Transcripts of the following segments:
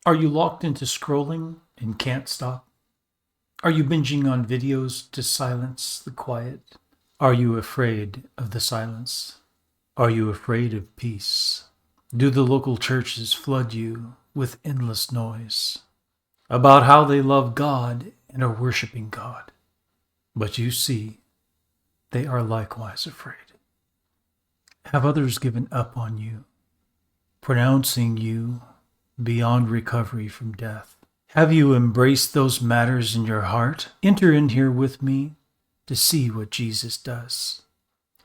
Are you locked into scrolling and can't stop? Are you binging on videos to silence the quiet? Are you afraid of the silence? Are you afraid of peace? Do the local churches flood you with endless noise about how they love God and are worshiping God? But you see, they are likewise afraid. Have others given up on you, pronouncing you beyond recovery from death? Have you embraced those matters in your heart? Enter in here with me to see what Jesus does.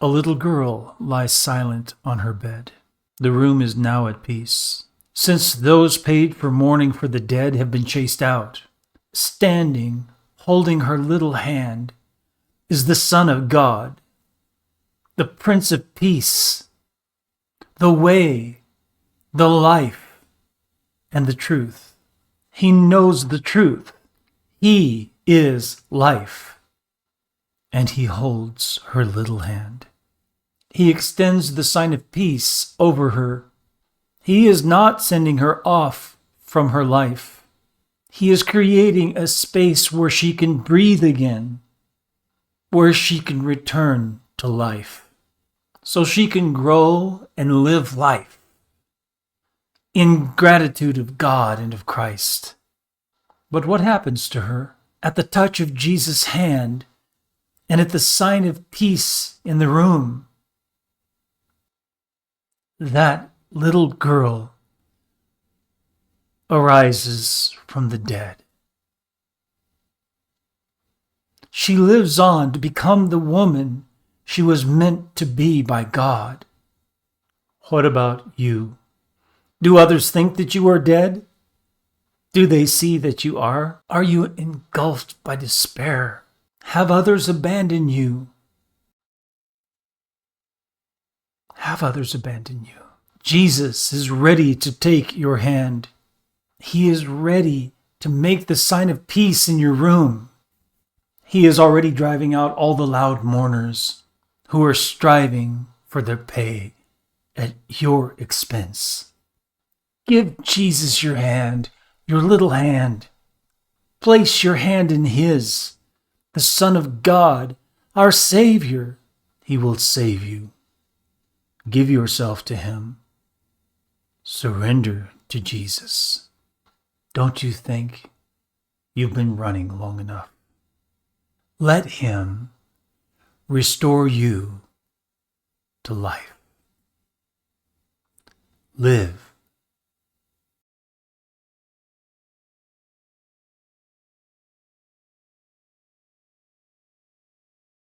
A little girl lies silent on her bed. The room is now at peace, since those paid for mourning for the dead have been chased out. Standing, holding her little hand, is the Son of God, the Prince of Peace, the way, the life, and the truth. He knows the truth. He is life. And he holds her little hand. He extends the sign of peace over her. He is not sending her off from her life. He is creating a space where she can breathe again, where she can return to life, so she can grow and live life in gratitude of God and of Christ. But what happens to her at the touch of Jesus' hand and at the sign of peace in the room? That little girl arises from the dead. She lives on to become the woman she was meant to be by God. What about you? Do others think that you are dead? Do they see that you are? Are you engulfed by despair? Have others abandoned you? Have others abandoned you? Jesus is ready to take your hand. He is ready to make the sign of peace in your room. He is already driving out all the loud mourners who are striving for their pay at your expense. Give Jesus your hand, your little hand. Place your hand in his, the Son of God, our Savior. He will save you. Give yourself to him. Surrender to Jesus. Don't you think you've been running long enough? Let him restore you to life. Live